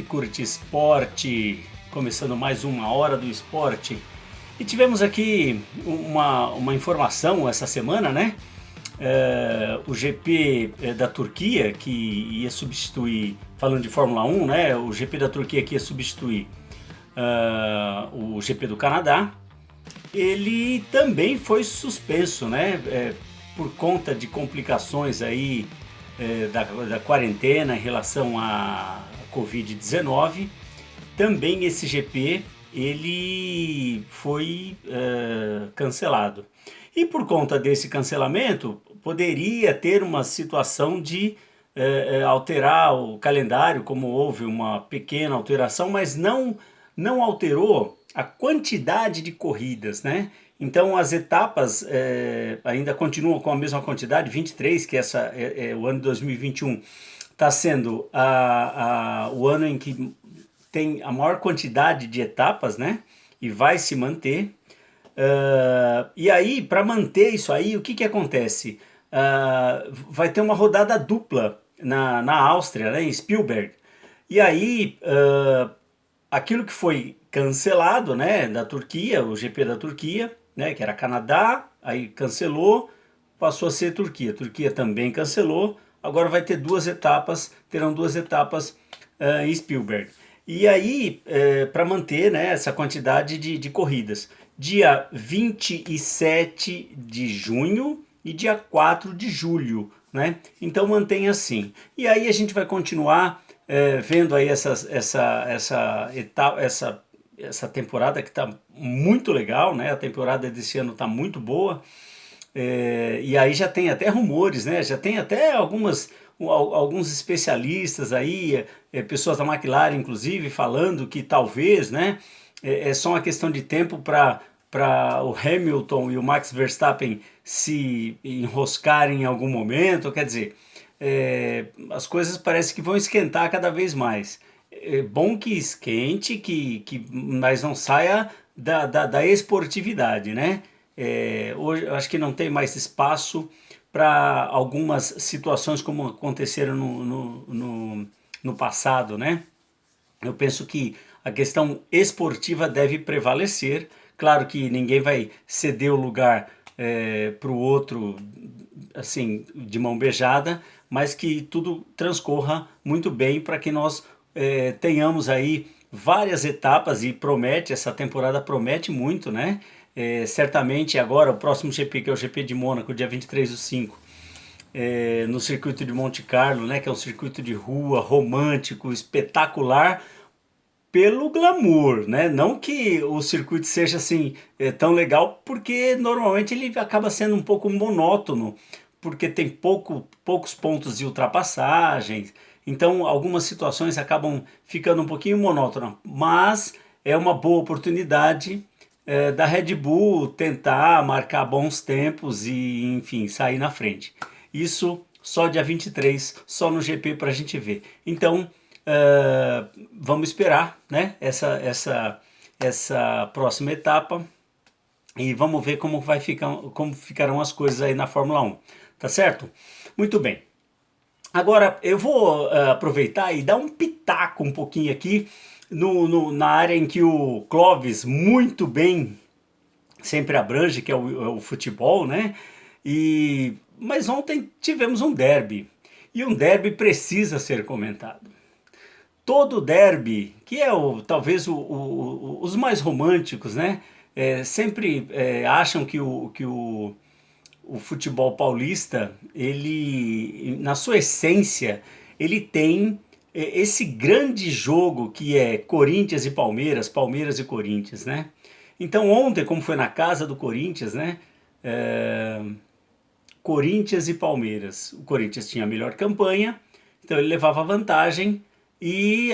curte esporte, começando mais uma hora do esporte. E tivemos aqui uma informação essa semana, né? O GP da Turquia, que ia substituir, falando de Fórmula 1, né? O GP da Turquia que ia substituir o GP do Canadá, ele também foi suspenso, né? Por conta de complicações aí da quarentena em relação à Covid-19. Também esse GP ele foi cancelado. E por conta desse cancelamento, poderia ter uma situação de alterar o calendário, como houve uma pequena alteração, mas não alterou a quantidade de corridas, né? Então as etapas ainda continuam com a mesma quantidade, 23, que o ano de 2021 está sendo o ano em que tem a maior quantidade de etapas, né? E vai se manter. E aí, para manter isso aí, o que acontece? Vai ter uma rodada dupla na Áustria, né? Em Spielberg. E aí, aquilo que foi cancelado, né? Da Turquia, o GP da Turquia, né, que era Canadá, aí cancelou, passou a ser Turquia. Turquia também cancelou, agora vai ter terão duas etapas em Spielberg. E aí, para manter, né, essa quantidade de corridas, dia 27 de junho e dia 4 de julho, né? Então mantém assim. E aí a gente vai continuar vendo aí essa temporada que está muito legal, né? A temporada desse ano está muito boa. E aí já tem até rumores, né? Já tem até alguns especialistas aí, pessoas da McLaren inclusive, falando que talvez, né? É só uma questão de tempo para o Hamilton e o Max Verstappen se enroscarem em algum momento. Quer dizer, as coisas parecem que vão esquentar cada vez mais. É bom que esquente, mas não saia da esportividade, né? Hoje eu acho que não tem mais espaço para algumas situações como aconteceram no passado, né? Eu penso que a questão esportiva deve prevalecer. Claro que ninguém vai ceder o lugar para o outro assim de mão beijada, mas que tudo transcorra muito bem para que nós tenhamos aí várias etapas e essa temporada promete muito, né? Certamente agora o próximo GP, que é o GP de Mônaco, dia 23/5, no circuito de Monte Carlo, né? Que é um circuito de rua romântico, espetacular, pelo glamour, né? Não que o circuito seja assim tão legal, porque normalmente ele acaba sendo um pouco monótono, porque tem poucos pontos de ultrapassagens, então algumas situações acabam ficando um pouquinho monótonas, mas é uma boa oportunidade da Red Bull tentar marcar bons tempos e, enfim, sair na frente. Isso só dia 23, só no GP para a gente ver. Então, vamos esperar, né, essa próxima etapa e vamos ver como ficarão as coisas aí na Fórmula 1, tá certo? Muito bem. Agora eu vou aproveitar e dar um pitaco um pouquinho aqui na área em que o Clóvis muito bem sempre abrange, que é o futebol, né? Mas ontem tivemos um derby, e um derby precisa ser comentado. Todo derby, que é talvez os mais românticos, né? Sempre acham que o futebol paulista, ele, na sua essência, ele tem esse grande jogo que é Corinthians e Palmeiras, Palmeiras e Corinthians, né? Então ontem, como foi na casa do Corinthians, né? Corinthians e Palmeiras. O Corinthians tinha a melhor campanha, então ele levava vantagem, e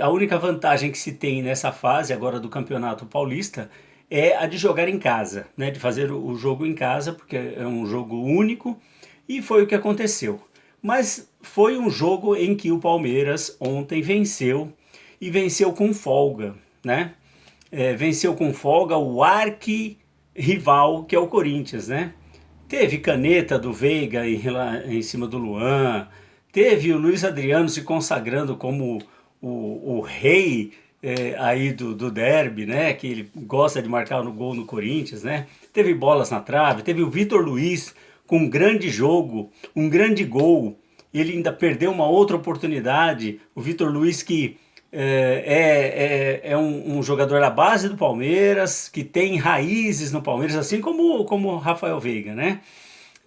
a única vantagem que se tem nessa fase agora do Campeonato Paulista é a de jogar em casa, né? De fazer o jogo em casa, porque é um jogo único, e foi o que aconteceu. Mas foi um jogo em que o Palmeiras ontem venceu, e venceu com folga, né? Venceu com folga o arqui-rival, que é o Corinthians, né? Teve caneta do Veiga em cima do Luan, teve o Luiz Adriano se consagrando como o rei aí do derby, né? Que ele gosta de marcar no gol no Corinthians, né? Teve bolas na trave, teve o Vitor Luiz com um grande jogo, um grande gol. Ele ainda perdeu uma outra oportunidade. O Vitor Luiz que é um jogador da base do Palmeiras, que tem raízes no Palmeiras, assim como o Rafael Veiga, né?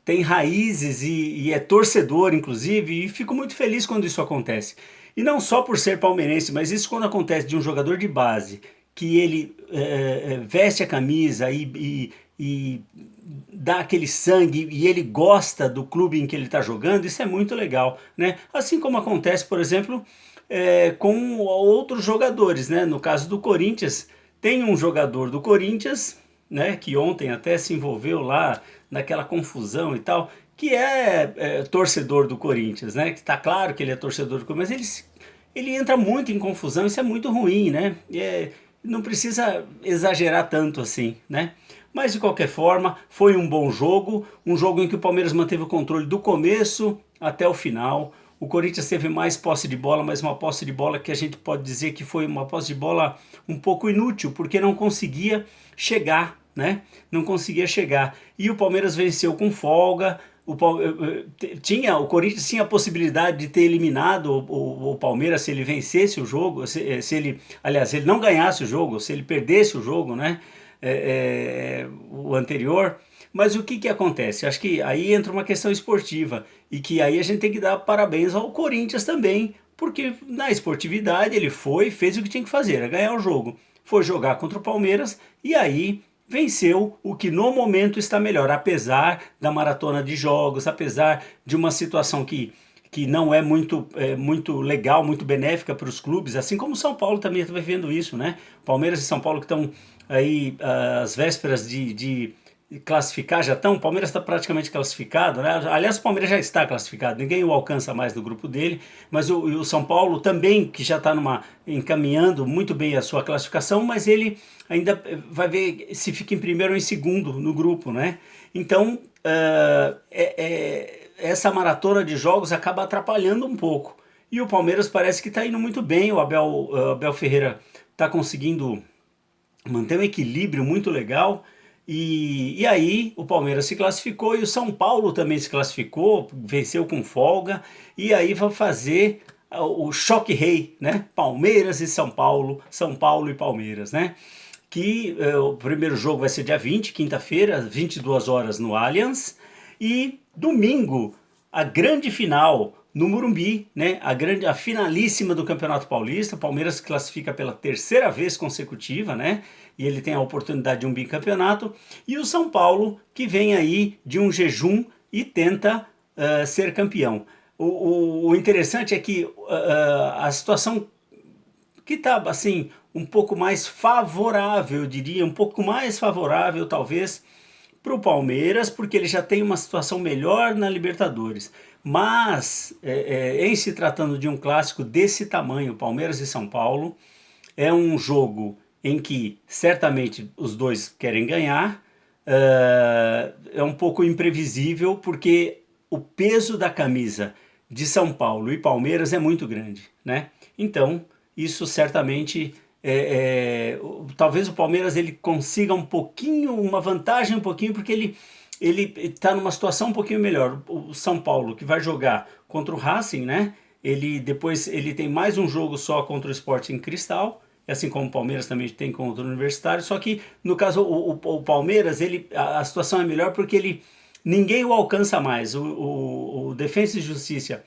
Tem raízes e é torcedor, inclusive, e fico muito feliz quando isso acontece. E não só por ser palmeirense, mas isso quando acontece de um jogador de base, que ele veste a camisa e dá aquele sangue e ele gosta do clube em que ele está jogando, isso é muito legal, né? Assim como acontece, por exemplo, com outros jogadores, né? No caso do Corinthians, tem um jogador do Corinthians, né? Que ontem até se envolveu lá naquela confusão e tal, que é torcedor do Corinthians, né? Que tá claro que ele é torcedor do Corinthians, mas ele entra muito em confusão, isso é muito ruim, né? Não precisa exagerar tanto assim, né? Mas de qualquer forma, foi um jogo em que o Palmeiras manteve o controle do começo até o final. O Corinthians teve mais posse de bola, mas uma posse de bola que a gente pode dizer que foi uma posse de bola um pouco inútil, porque não conseguia chegar, né? Não conseguia chegar. E o Palmeiras venceu com folga. O Corinthians tinha a possibilidade de ter eliminado o Palmeiras se ele vencesse o jogo, aliás, se ele não ganhasse o jogo, se ele perdesse o jogo, né? O anterior. Mas o que acontece? Acho que aí entra uma questão esportiva e que aí a gente tem que dar parabéns ao Corinthians também, porque na esportividade ele fez o que tinha que fazer, era ganhar o jogo. Foi jogar contra o Palmeiras e aí venceu o que no momento está melhor, apesar da maratona de jogos, apesar de uma situação que não é muito legal, muito benéfica para os clubes, assim como o São Paulo também está vivendo isso, né? Palmeiras e São Paulo que estão aí às vésperas de classificar, já estão, o Palmeiras está praticamente classificado, né? Aliás, o Palmeiras já está classificado, ninguém o alcança mais do grupo dele, mas o São Paulo também, que já está encaminhando muito bem a sua classificação, mas ele ainda vai ver se fica em primeiro ou em segundo no grupo, né? Então, essa maratona de jogos acaba atrapalhando um pouco. E o Palmeiras parece que está indo muito bem, o Abel Ferreira está conseguindo manter um equilíbrio muito legal. E aí o Palmeiras se classificou e o São Paulo também se classificou, venceu com folga, e aí vai fazer o choque rei, né? Palmeiras e São Paulo e Palmeiras, né? Que o primeiro jogo vai ser dia 20, quinta-feira, 22 horas no Allianz, e domingo a grande final no Morumbi, né? A finalíssima do Campeonato Paulista. O Palmeiras se classifica pela terceira vez consecutiva, né? E ele tem a oportunidade de um bicampeonato. E o São Paulo, que vem aí de um jejum e tenta ser campeão. O interessante é que a situação que está assim um pouco mais favorável, eu diria, um pouco mais favorável talvez para o Palmeiras, porque ele já tem uma situação melhor na Libertadores. Mas, em se tratando de um clássico desse tamanho, Palmeiras e São Paulo, é um jogo em que certamente os dois querem ganhar, é um pouco imprevisível, porque o peso da camisa de São Paulo e Palmeiras é muito grande, né? Então, isso certamente talvez o Palmeiras ele consiga um pouquinho, uma vantagem um pouquinho, porque ele está numa situação um pouquinho melhor. O São Paulo, que vai jogar contra o Racing, né? Depois ele tem mais um jogo só contra o Sporting Cristal, assim como o Palmeiras também tem contra o Universitário, só que no caso o Palmeiras, a situação é melhor porque ninguém o alcança mais. O Defensa e Justiça,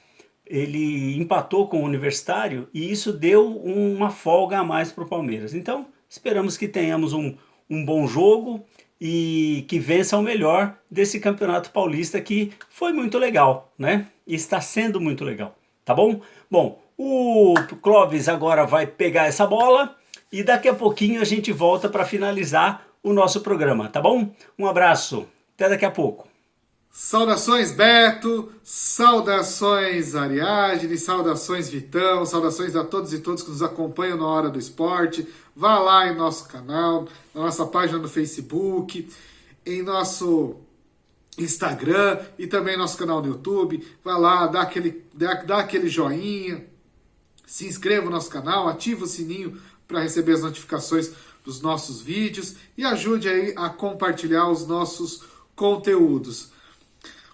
ele empatou com o Universitário e isso deu uma folga a mais para o Palmeiras. Então, esperamos que tenhamos um bom jogo e que vença o melhor desse Campeonato Paulista, que foi muito legal, né? E está sendo muito legal, tá bom? Bom, o Clóvis agora vai pegar essa bola e daqui a pouquinho a gente volta para finalizar o nosso programa, tá bom? Um abraço, até daqui a pouco. Saudações Beto, saudações Ariadne, saudações Vitão, saudações a todos e todas que nos acompanham na Hora do Esporte. Vá lá em nosso canal, na nossa página no Facebook, em nosso Instagram e também nosso canal no YouTube. Vá lá, dá aquele joinha, Se inscreva no nosso canal, ative o sininho para receber as notificações dos nossos vídeos e ajude aí a compartilhar os nossos conteúdos.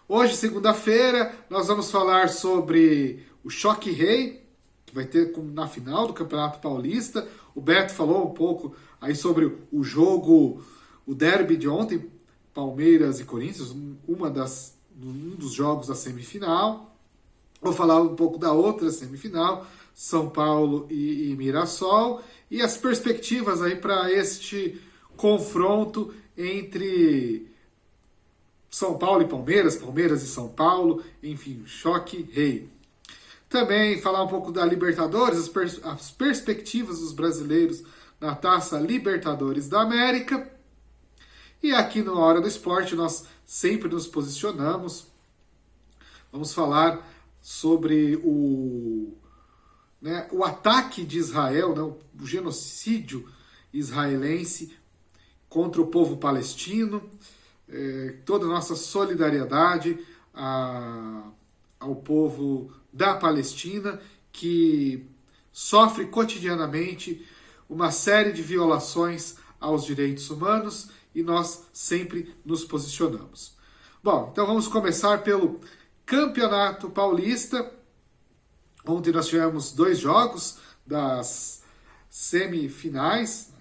Hoje, segunda-feira, nós vamos falar sobre o Choque Rei, que vai ter na final do Campeonato Paulista. O Beto falou um pouco aí sobre o jogo, o derby de ontem, Palmeiras e Corinthians, um dos jogos da semifinal. Vou falar um pouco da outra semifinal, São Paulo e Mirassol, e as perspectivas aí para este confronto entre São Paulo e Palmeiras, Palmeiras e São Paulo, enfim, choque rei. Também falar um pouco da Libertadores, as perspectivas dos brasileiros na Taça Libertadores da América. E aqui no Hora do Esporte nós sempre nos posicionamos. Vamos falar sobre o ataque de Israel, né, o genocídio israelense contra o povo palestino, toda a nossa solidariedade ao povo da Palestina, que sofre cotidianamente uma série de violações aos direitos humanos, e nós sempre nos posicionamos. Bom, então vamos começar pelo Campeonato Paulista. Ontem nós tivemos 2 jogos das semifinais,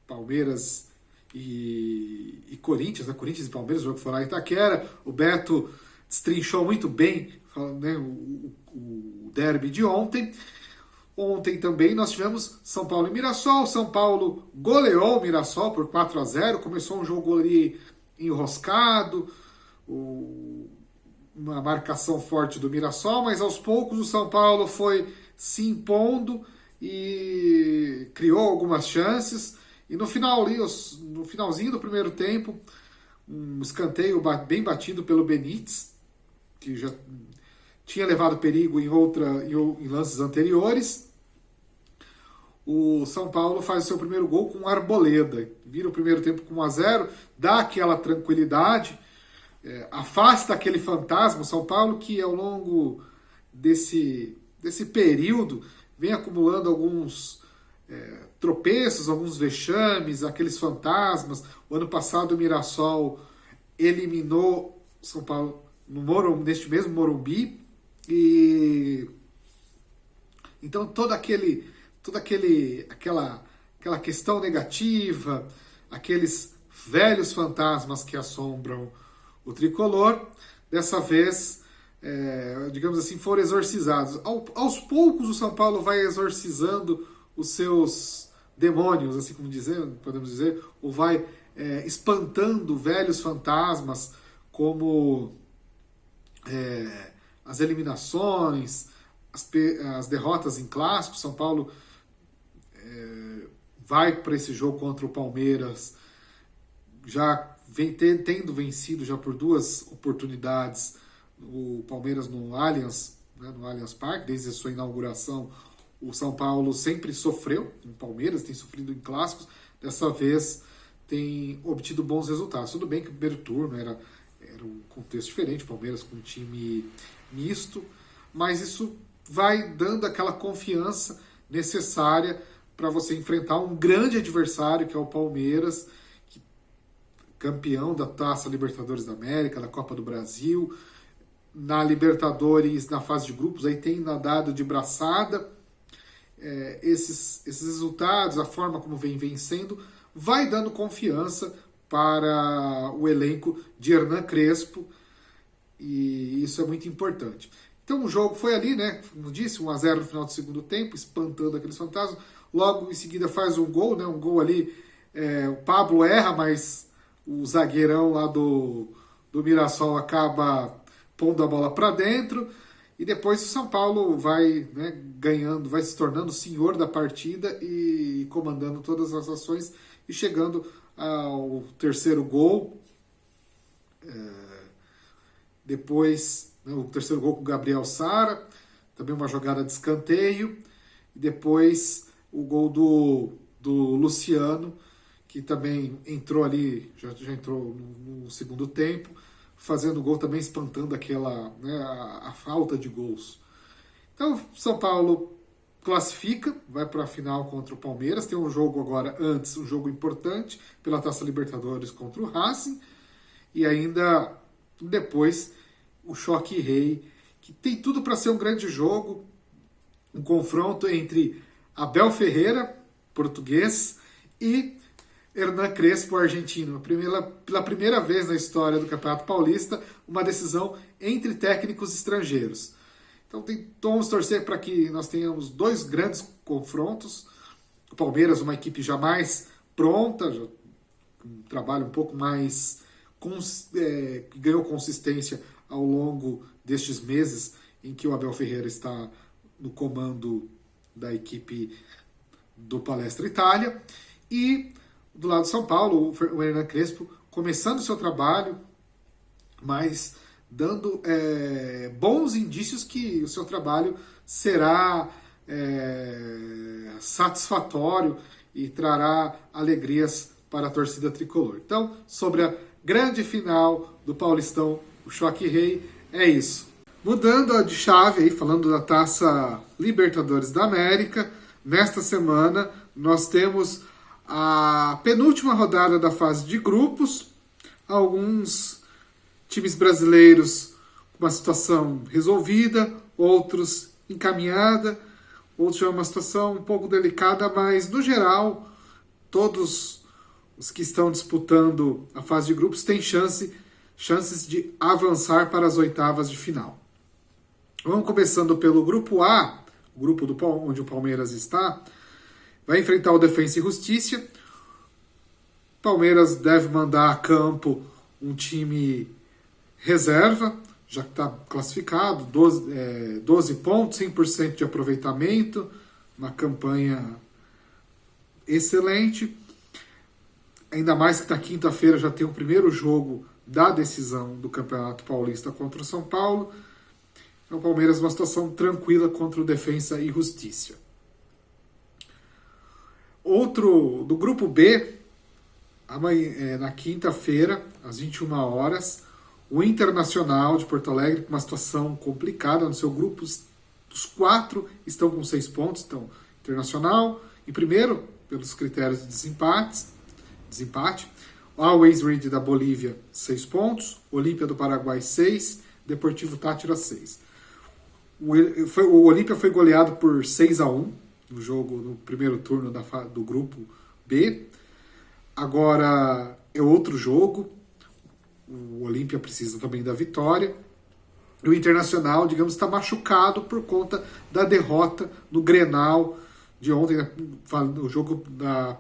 Palmeiras e Corinthians, né? Corinthians e Palmeiras, o jogo foi lá em Itaquera. O Beto destrinchou muito bem, né, o derby de ontem. Ontem também nós tivemos São Paulo e Mirassol. São Paulo goleou o Mirassol por 4-0. Começou um jogo ali enroscado, uma marcação forte do Mirassol, mas aos poucos o São Paulo foi se impondo e criou algumas chances. E no finalzinho do primeiro tempo, um escanteio bem batido pelo Benítez, que já tinha levado perigo em lances anteriores. O São Paulo faz o seu primeiro gol com Arboleda. Vira o primeiro tempo com 1-0, dá aquela tranquilidade, afasta aquele fantasma. O São Paulo, que ao longo desse período vem acumulando alguns tropeços, alguns vexames, aqueles fantasmas. O ano passado o Mirassol eliminou o São Paulo neste mesmo Morumbi. E então toda aquela questão negativa, aqueles velhos fantasmas que assombram o tricolor, dessa vez, digamos assim, foram exorcizados. Aos poucos o São Paulo vai exorcizando os seus demônios, assim como podemos dizer, ou vai espantando velhos fantasmas, como as eliminações, as derrotas em clássicos. São Paulo vai para esse jogo contra o Palmeiras já tendo vencido já por 2 oportunidades o Palmeiras no Allianz, né, no Allianz Parque. Desde a sua inauguração, o São Paulo sempre sofreu com o Palmeiras, tem sofrido em clássicos. Dessa vez tem obtido bons resultados. Tudo bem que o primeiro turno era um contexto diferente, o Palmeiras com um time misto, mas isso vai dando aquela confiança necessária para você enfrentar um grande adversário, que é o Palmeiras, campeão da Taça Libertadores da América, da Copa do Brasil. Na Libertadores, na fase de grupos, aí tem nadado de braçada. Esses resultados, a forma como vem vencendo, vai dando confiança para o elenco de Hernan Crespo, e isso é muito importante. Então o jogo foi ali, né, como disse, 1-0 no final do segundo tempo, espantando aqueles fantasmas. Logo em seguida faz um gol, né, um gol ali, o Pablo erra, mas o zagueirão lá do Mirassol acaba pondo a bola para dentro, e depois o São Paulo vai, né, ganhando, vai se tornando senhor da partida e comandando todas as ações e chegando ao terceiro gol. Depois, né, o terceiro gol com o Gabriel Sara, também uma jogada de escanteio, e depois o gol do Luciano, que também entrou ali, já entrou no segundo tempo, fazendo gol também, espantando aquela, né, a falta de gols. Então, São Paulo classifica, vai para a final contra o Palmeiras. Tem um jogo agora antes, um jogo importante pela Taça Libertadores contra o Racing. E ainda depois o Choque Rei, que tem tudo para ser um grande jogo, um confronto entre Abel Ferreira, português, e Hernan Crespo, argentino. Pela primeira vez na história do Campeonato Paulista, uma decisão entre técnicos estrangeiros. Então vamos torcer para que nós tenhamos dois grandes confrontos. O Palmeiras, uma equipe já mais pronta, já um trabalho um pouco mais que ganhou consistência ao longo destes meses em que o Abel Ferreira está no comando da equipe do Palestra Itália. E do lado de São Paulo, o Hernan Crespo começando o seu trabalho, mas dando bons indícios que o seu trabalho será satisfatório e trará alegrias para a torcida tricolor. Então, sobre a grande final do Paulistão, o Choque Rei, é isso. Mudando de chave, aí, falando da Taça Libertadores da América, nesta semana nós temos a penúltima rodada da fase de grupos. Alguns times brasileiros com uma situação resolvida, outros encaminhada, outros já uma situação um pouco delicada, mas no geral todos os que estão disputando a fase de grupos têm chances de avançar para as oitavas de final. Vamos começando pelo grupo A, o grupo onde o Palmeiras está, vai enfrentar o Defensa e Justiça. O Palmeiras deve mandar a campo um time reserva, já que está classificado, 12 pontos, 100% de aproveitamento, uma campanha excelente. Ainda mais que na quinta-feira já tem o primeiro jogo da decisão do Campeonato Paulista contra o São Paulo. Então o Palmeiras numa situação tranquila contra o Defensa e Justiça. Outro do grupo B, amanhã, na quinta-feira, às 21 horas, o Internacional de Porto Alegre com uma situação complicada no seu grupo. Os 4 estão com 6 pontos. Então, Internacional em primeiro, pelos critérios de desempate. Always Ready da Bolívia, 6 pontos. Olímpia do Paraguai, 6. Deportivo Táchira, 6. O Olímpia foi goleado por 6-1 no jogo, no primeiro turno do grupo B. Agora é outro jogo. O Olímpia precisa também da vitória. E o Internacional, digamos, está machucado por conta da derrota no Grenal de ontem, no jogo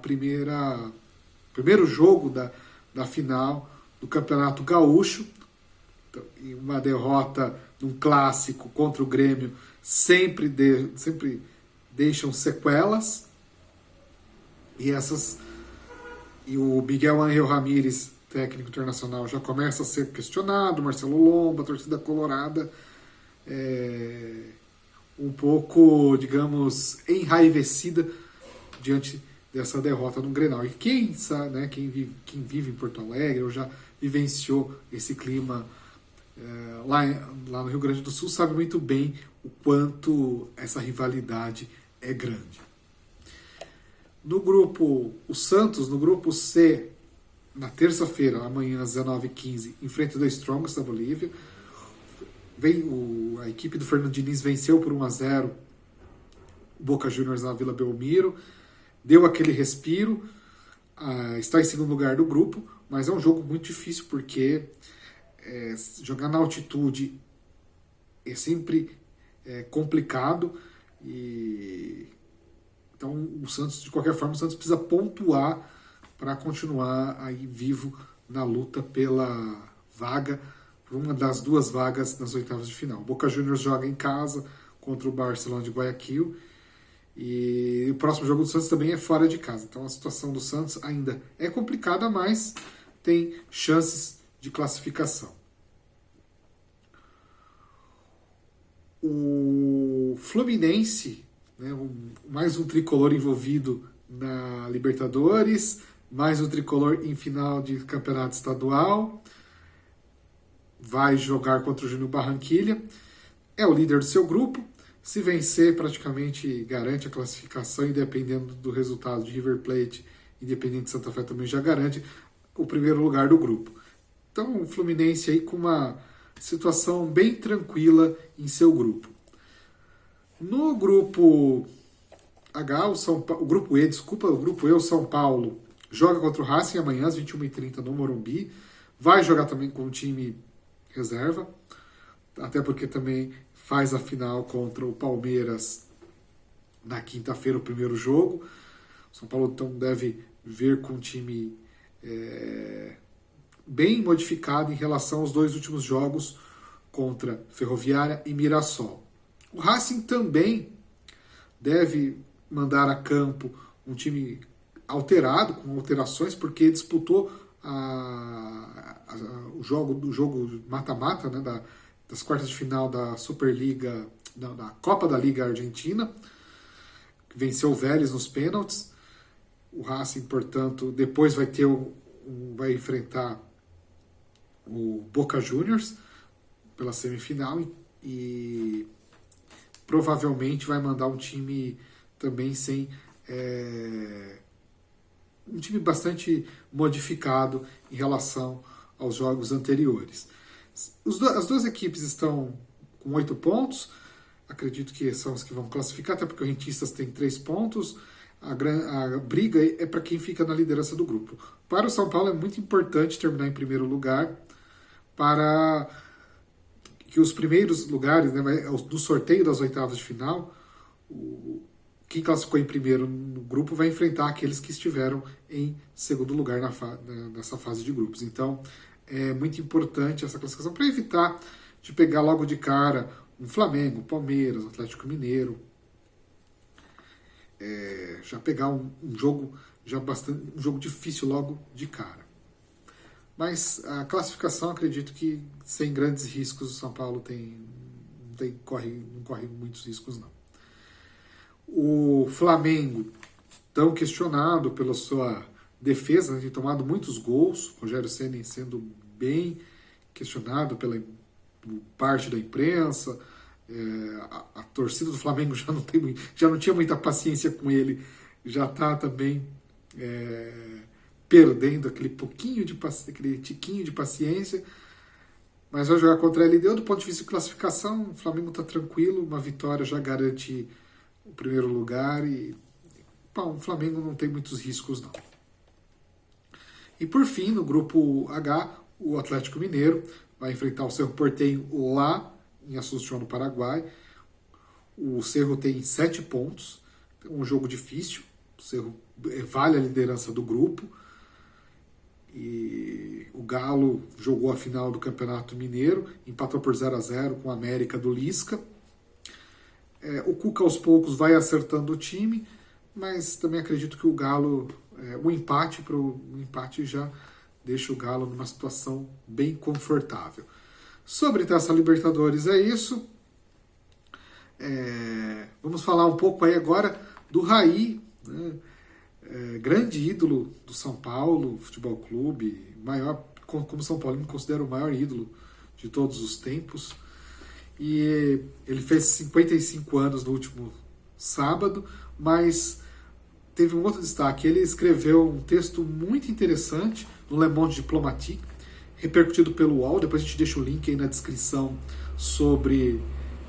primeiro jogo da final do Campeonato Gaúcho. E uma derrota num clássico contra o Grêmio sempre deixam sequelas. E o Miguel Ángel Ramírez, técnico internacional, já começa a ser questionado. Marcelo Lomba, a torcida colorada, um pouco, digamos, enraivecida diante dessa derrota no Grenal. E quem sabe, né, quem vive em Porto Alegre ou já vivenciou esse clima lá no Rio Grande do Sul sabe muito bem o quanto essa rivalidade é grande. O Santos, no grupo C, na terça-feira, amanhã às 19h15, enfrenta o Strongest da Bolívia. A equipe do Fernando Diniz venceu por 1-0 o Boca Juniors na Vila Belmiro, deu aquele respiro, está em segundo lugar do grupo, mas é um jogo muito difícil porque jogar na altitude é sempre complicado. Então o Santos, de qualquer forma, precisa pontuar para continuar aí vivo na luta pela vaga, por uma das 2 vagas nas oitavas de final. O Boca Juniors joga em casa contra o Barcelona de Guayaquil, e o próximo jogo do Santos também é fora de casa. Então a situação do Santos ainda é complicada, mas tem chances de classificação. O Fluminense, né, mais um tricolor envolvido na Libertadores, mais um tricolor em final de campeonato estadual, vai jogar contra o Júnior Barranquilla, é o líder do seu grupo, Se vencer, praticamente garante a classificação, e dependendo do resultado de River Plate, Independente Santa Fé também já garante o primeiro lugar do grupo. Então, o Fluminense aí com uma situação bem tranquila em seu grupo. No grupo H, o grupo E, o São Paulo joga contra o Racing amanhã às 21h30 no Morumbi. Vai jogar também com o time reserva, até porque também faz a final contra o Palmeiras na quinta-feira, o primeiro jogo. O São Paulo então deve vir com um time bem modificado em relação aos dois últimos jogos contra Ferroviária e Mirassol. O Racing também deve mandar a campo um time alterado, com alterações, porque disputou o jogo mata-mata, né, das quartas de final da Superliga, da Copa da Liga Argentina, venceu o Vélez nos pênaltis. O Racing, portanto, depois vai enfrentar o Boca Juniors pela semifinal e provavelmente vai mandar um time também sem um time bastante modificado em relação aos jogos anteriores. As duas equipes estão com 8 pontos, acredito que são os que vão classificar, até porque o Rentistas tem 3 pontos. A briga é para quem fica na liderança do grupo. Para o São Paulo é muito importante terminar em primeiro lugar, para que os primeiros lugares, né, do sorteio das oitavas de final, quem classificou em primeiro no grupo vai enfrentar aqueles que estiveram em segundo lugar nessa fase de grupos. Então é muito importante essa classificação para evitar de pegar logo de cara um Flamengo, Palmeiras, Atlético Mineiro, já pegar um jogo um jogo difícil logo de cara. Mas a classificação, acredito que sem grandes riscos, o São Paulo não corre muitos riscos, não. O Flamengo, tão questionado pela sua defesa, né, tem tomado muitos gols, Rogério Ceni sendo bem questionado pela parte da imprensa, a torcida do Flamengo já não tinha muita paciência com ele, já está também perdendo aquele tiquinho de paciência, mas vai jogar contra a LDU. Do ponto de vista de classificação, o Flamengo está tranquilo, uma vitória já garante o primeiro lugar e o Flamengo não tem muitos riscos, não. E por fim, no grupo H, o Atlético Mineiro vai enfrentar o Cerro Porteño lá em Assunção, no Paraguai. O Cerro tem 7 pontos, um jogo difícil. O Cerro vale a liderança do grupo. E o Galo jogou a final do Campeonato Mineiro, empatou por 0-0 com a América do Lisca. O Cuca aos poucos vai acertando o time, mas também acredito que o Galo, o empate já deixa o Galo numa situação bem confortável. Sobre Taça Libertadores é isso. Vamos falar um pouco aí agora do Raí, né? Grande ídolo do São Paulo Futebol Clube, como São Paulo me considera o maior ídolo de todos os tempos. E ele fez 55 anos no último sábado, mas teve um outro destaque. Ele escreveu um texto muito interessante no Le Monde Diplomatique, repercutido pelo UOL. Depois a gente deixa o link aí na descrição sobre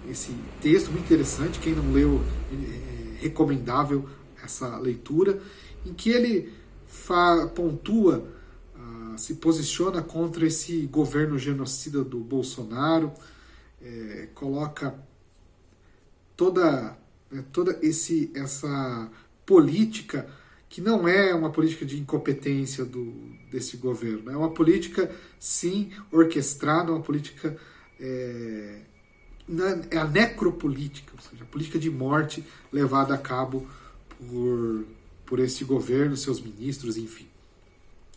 esse texto muito interessante. Quem não leu, é recomendável essa leitura, em que ele pontua, se posiciona contra esse governo genocida do Bolsonaro, coloca toda essa política que não é uma política de incompetência desse governo, é uma política, sim, orquestrada, uma política, é a necropolítica, ou seja, a política de morte levada a cabo por esse governo, seus ministros, enfim,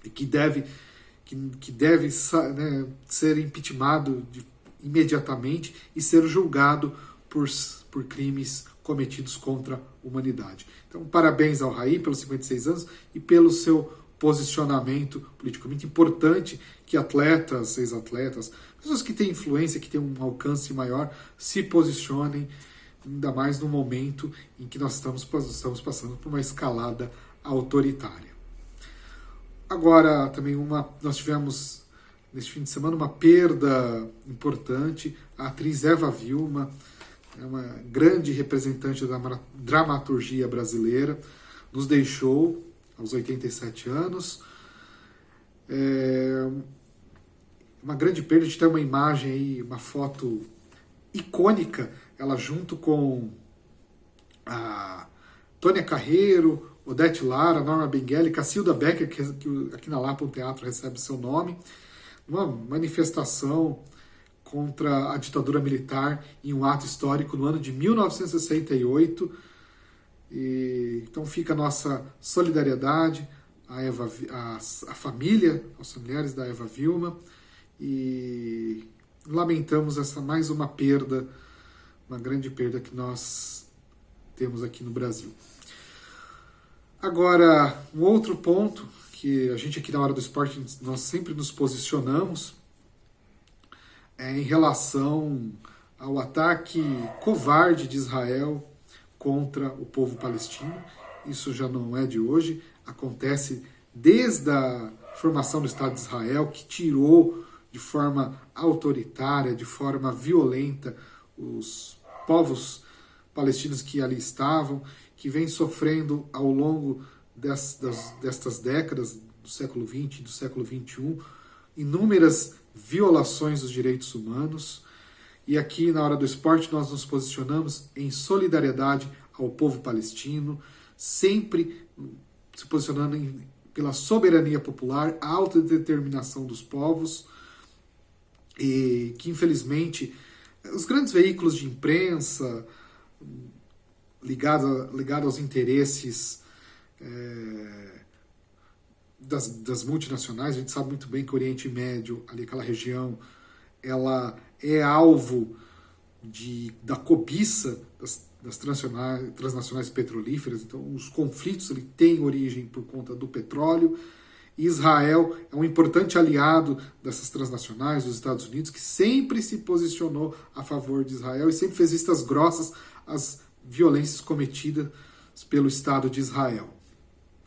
e que deve né, ser impeachmentado imediatamente e ser julgado por crimes cometidos contra a humanidade. Então, parabéns ao Raí pelos 56 anos e pelo seu posicionamento político. Muito importante que atletas, ex-atletas, pessoas que têm influência, que têm um alcance maior, se posicionem ainda mais no momento em que nós estamos passando por uma escalada autoritária. Agora, também nós tivemos, neste fim de semana, uma perda importante. A atriz Eva Vilma, é uma grande representante da dramaturgia brasileira, nos deixou aos 87 anos. Uma grande perda. A gente tem uma imagem aí, uma foto icônica, ela junto com a Tônia Carreiro, Odete Lara, Norma Bengueli, Cacilda Becker, que aqui na Lapa o teatro recebe seu nome, uma manifestação contra a ditadura militar em um ato histórico no ano de 1968. Então fica a nossa solidariedade à família, aos familiares da Eva Vilma, e lamentamos mais uma perda, uma grande perda que nós temos aqui no Brasil. Agora, um outro ponto que a gente aqui na Hora do Esporte nós sempre nos posicionamos é em relação ao ataque covarde de Israel contra o povo palestino. Isso já não é de hoje, acontece desde a formação do Estado de Israel, que tirou de forma autoritária, de forma violenta, os povos palestinos que ali estavam, que vem sofrendo ao longo destas décadas do século XX e do século XXI, inúmeras violações dos direitos humanos. E aqui na Hora do Esporte nós nos posicionamos em solidariedade ao povo palestino, sempre se posicionando pela soberania popular, a autodeterminação dos povos, e que infelizmente os grandes veículos de imprensa ligados aos interesses das multinacionais, a gente sabe muito bem que o Oriente Médio, ali aquela região, ela é alvo da cobiça das transnacionais petrolíferas. Então os conflitos têm origem por conta do petróleo. Israel é um importante aliado dessas transnacionais, dos Estados Unidos, que sempre se posicionou a favor de Israel e sempre fez vistas grossas às violências cometidas pelo Estado de Israel.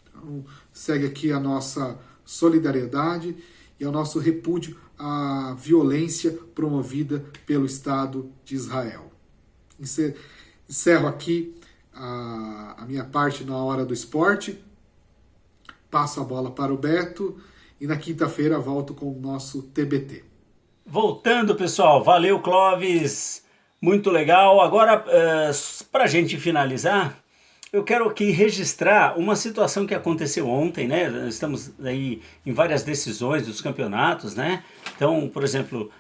Então, segue aqui a nossa solidariedade e o nosso repúdio à violência promovida pelo Estado de Israel. Encerro aqui a minha parte na Hora do Esporte. Passo a bola para o Beto e na quinta-feira volto com o nosso TBT. Voltando, pessoal. Valeu, Clóvis. Muito legal. Agora, para a gente finalizar, eu quero aqui registrar uma situação que aconteceu ontem, né? Estamos aí em várias decisões dos campeonatos, né? Então, por exemplo,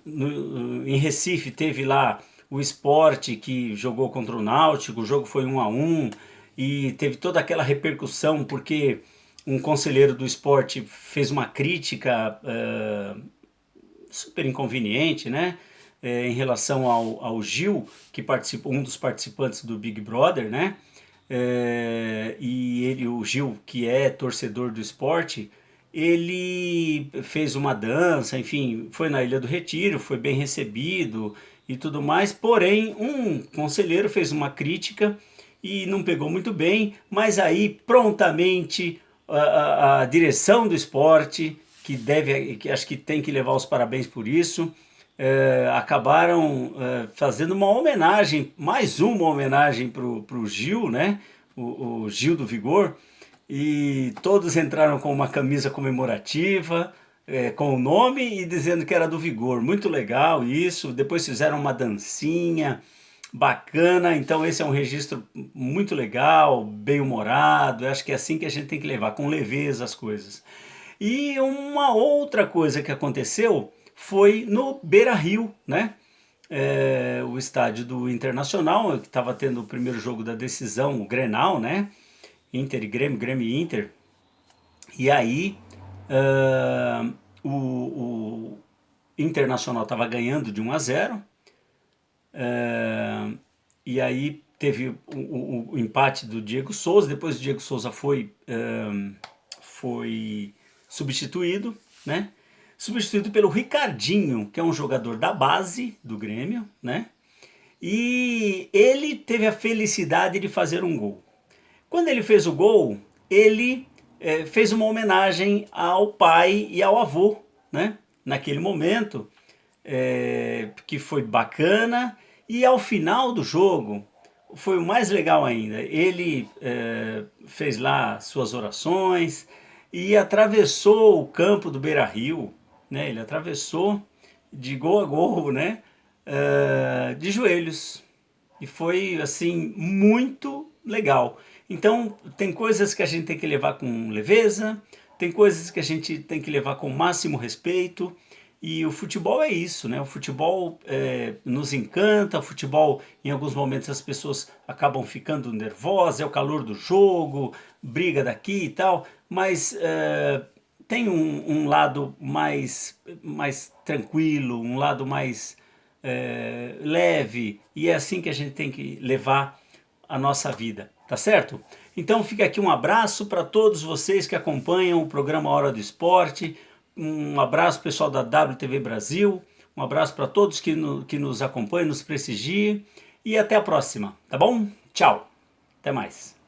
em Recife teve lá o Sport que jogou contra o Náutico, o jogo foi 1-1 e teve toda aquela repercussão porque um conselheiro do Sport fez uma crítica super inconveniente, né? Em relação ao Gil, que participou, um dos participantes do Big Brother, né? E o Gil, que é torcedor do Sport, ele fez uma dança, enfim, foi na Ilha do Retiro, foi bem recebido e tudo mais, porém um conselheiro fez uma crítica e não pegou muito bem, mas aí prontamente a direção do esporte, que acho que tem que levar os parabéns por isso, acabaram fazendo uma homenagem, mais uma homenagem para o Gil, né? O Gil do Vigor, e todos entraram com uma camisa comemorativa, com o nome e dizendo que era do Vigor. Muito legal isso. Depois fizeram uma dancinha bacana, então esse é um registro muito legal, bem humorado. Eu acho que é assim que a gente tem que levar, com leveza as coisas. E uma outra coisa que aconteceu foi no Beira-Rio, né? O estádio do Internacional, que estava tendo o primeiro jogo da decisão, o Grenal, né? Inter e Grêmio, Grêmio e Inter. E aí o Internacional estava ganhando de 1-0. E aí teve o empate do Diego Souza. Depois o Diego Souza foi substituído, né? Substituído pelo Ricardinho, que é um jogador da base do Grêmio, né? e ele teve a felicidade de fazer um gol. Quando ele fez o gol, ele fez uma homenagem ao pai e ao avô, né? Naquele momento, que foi bacana, e ao final do jogo foi o mais legal ainda. Ele fez lá suas orações e atravessou o campo do Beira-Rio, né? Ele atravessou de gol a gol, né? De joelhos. E foi assim muito legal. Então, tem coisas que a gente tem que levar com leveza, tem coisas que a gente tem que levar com o máximo respeito. E o futebol é isso, né? O futebol nos encanta, o futebol, em alguns momentos as pessoas acabam ficando nervosas, é o calor do jogo, briga daqui e tal, mas tem um lado mais tranquilo, um lado mais leve, e é assim que a gente tem que levar a nossa vida, tá certo? Então fica aqui um abraço para todos vocês que acompanham o programa Hora do Esporte, um abraço pessoal da WTV Brasil, um abraço para todos que nos acompanham, nos prestigiem, e até a próxima, tá bom? Tchau, até mais.